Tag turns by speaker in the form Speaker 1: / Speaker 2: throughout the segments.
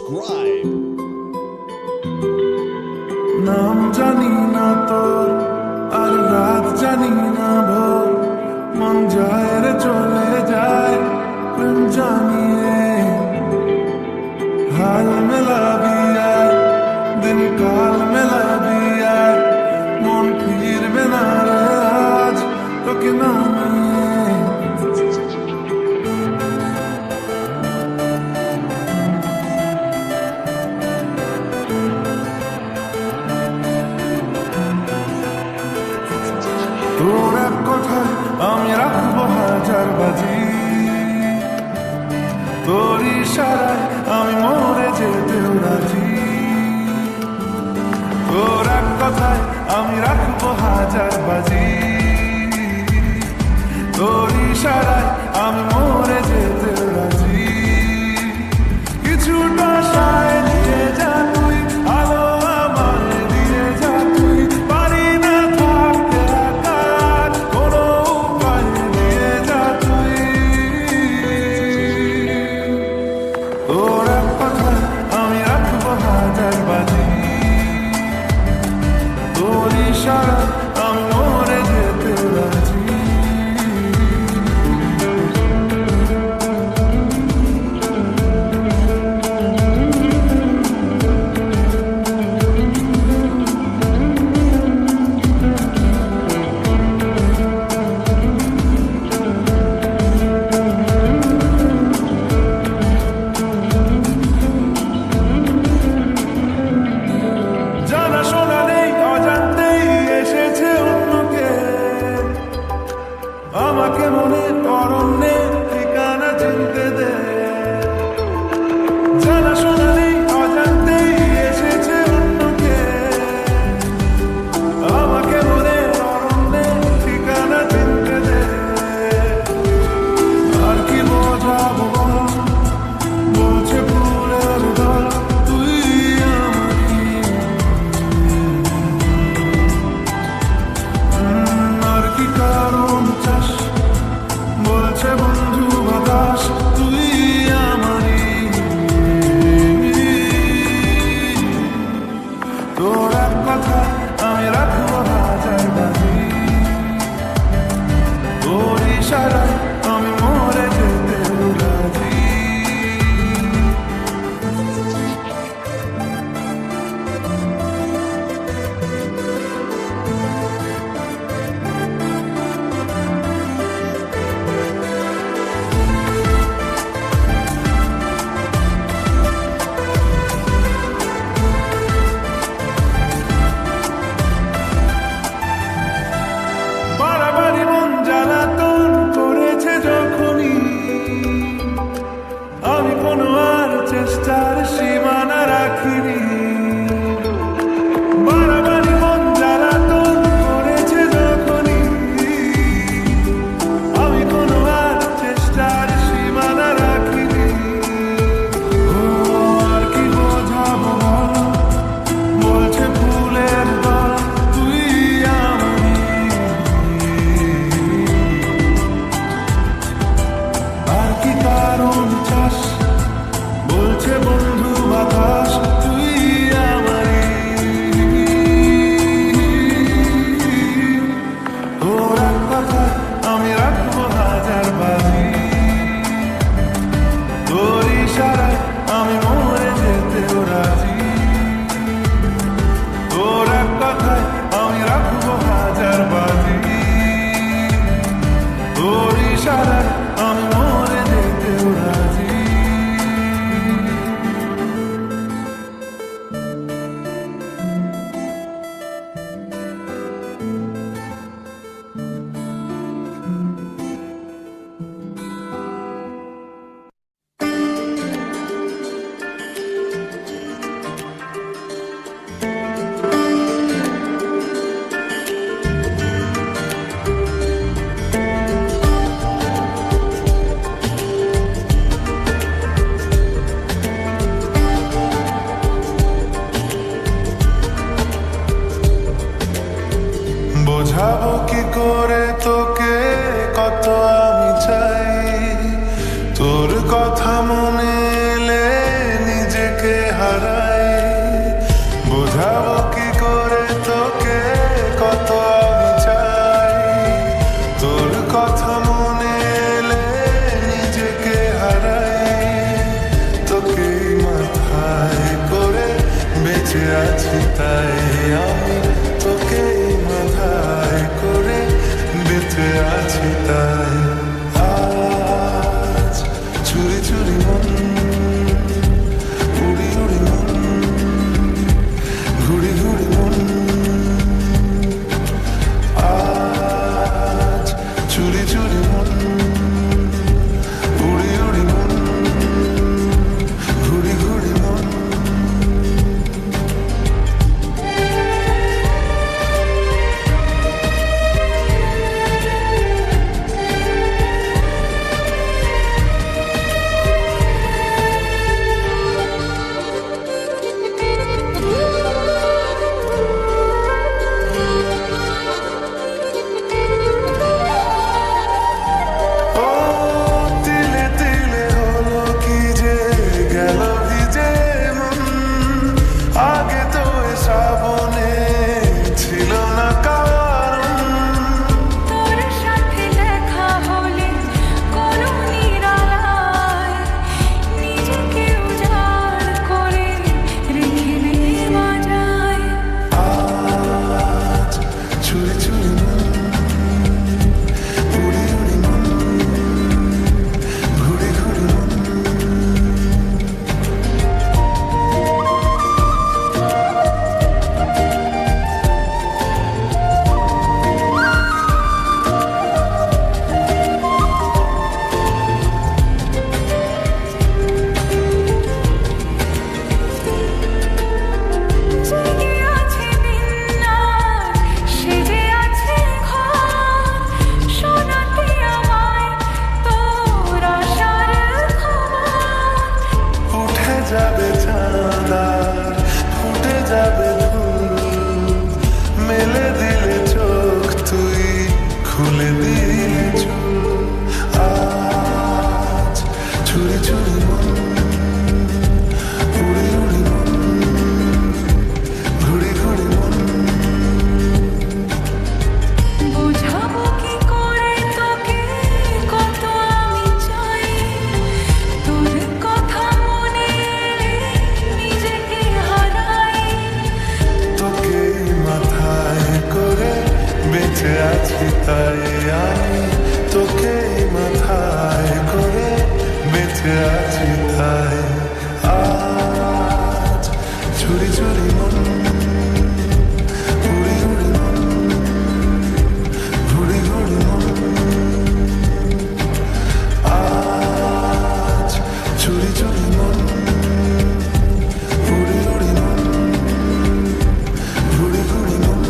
Speaker 1: subscribe.
Speaker 2: নাম জানি না তোর আর রাত জানি না ভোর, মন যায় রে চলে যায় প্রেম জানিয়ে। হাল মেলাবি আয়, দিন কাল মেলাবি আয়, মন ফিরবে না রে আজ তোকে না নিয়ে। তোর এক কথায় আমি রাখবো হাজার বাজি, তোর ইশারায় আমি মরে যেতেও রাজি। তোর এক কথায় আমি রাখবো হাজার বাজি, তোর ইশারায় আমি মরে যেতেও রাজি। কিছুটা সায় দিয়ে যা তুই, আলো আমার দিয়ে যা তুই, পারি না থাকতে একা, কোনো উপায় দিয়ে যা তুই। তোর এক কথায় আমি রাখবো হাজার বাজি, তোর ইশারায় আমি মরে যেতে আছি তাই আমি তোকে মাথায় করে বেঁচে আছি তাই আজ চুরি চুরি মন উড়ি উড়ি মন ঘুরি ঘুরি মন আজ চুরি চুরি মন উড়ি উড়ি মন ঘুরি ঘুরি মন যাবে চাঁদার ফুটে যাবে ধূপ মেলে দিলে চোখ তুই খুলে দিলে চোখ আজ চুরি চুরি মন উড়ি উড়ি মন ঘুরি ঘুরি মন
Speaker 1: বুঝাবো কি করে তোকে কত আমি চাই তোর কথা মনে নিজেকে হারাই
Speaker 2: তোকে মাথায় করে বেঁচে আছি তাই আমি তোকে মাথায় করে বেঁচে আছি তাই আজ চুরি চুরি মন উড়ি উড়ি মন ঘুরি ঘুরি মন আজ চুরি চুরি মন উড়ি উড়ি মন ঘুরি ঘুরি মন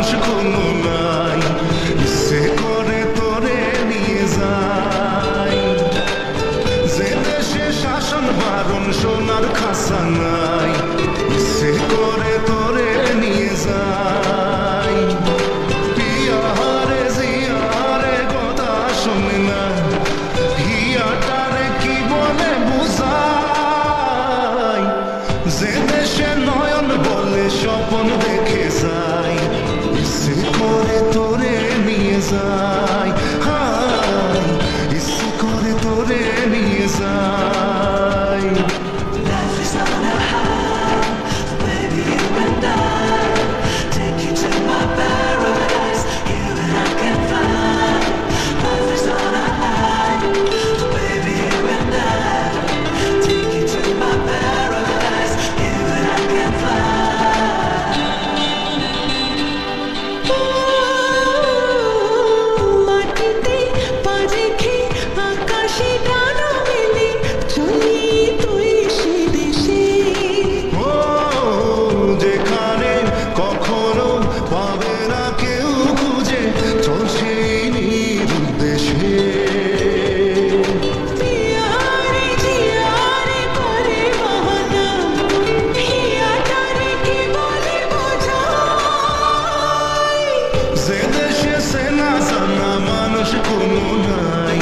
Speaker 3: মানুষ কোনো নাই, ইচ্ছে করে তোরে নিয়ে যাই। যে দেশে শাসন বারণ সোনার খাসা নাই, ইচ্ছে করে তোরে নিয়ে যাই। পিয়ারে জিয়ারে কথা শোনে না, হিয়াটারে কি বলে বুঝাই। যে দেশে নয়ন বলে স্বপ্ন দেখে যাই, ইচ্ছে করে তোরে নিয়ে যাই। হাই, ইচ্ছে করে তোরে নিয়ে যাই।
Speaker 4: Life is on a high, baby, you and I. Take you to my paradise, you and I can fly. Life is on a high, baby, you and I. Take you to my paradise, you and I can fly.
Speaker 1: মাটিতে পা রেখে আকাশে ডানা মেলে চলি তুই সে দেশে।
Speaker 3: ও যেখানে কখনো পাবে না কেউ খুঁজে, চল সেই নিরুদ্দেশে।
Speaker 1: জিয়ারে জিয়ারে করে বাহানা, হিয়াটারে কি বলে বোঝাই।
Speaker 3: যে দেশে সেনা জানা মানুষ কোনো নাই,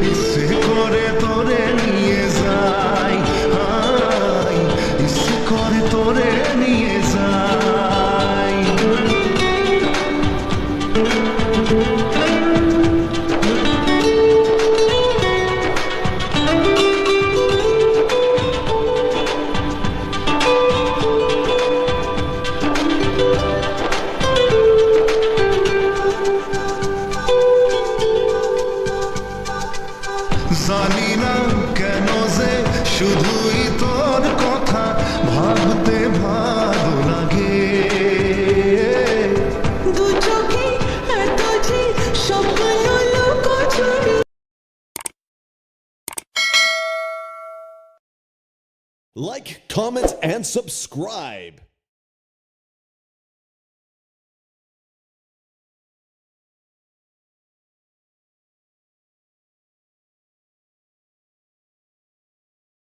Speaker 3: ইচ্ছে করে তোরে নিয়ে যাই। হাই, ইচ্ছে করে তোরে নিয়ে যাই। জানি না কেন যে শুধুই তোর কথা ভাবতে ভালো লাগে।
Speaker 1: দু চোখে এত যে স্বপ্ন লুকোচুরি।
Speaker 5: Like, comment, and subscribe.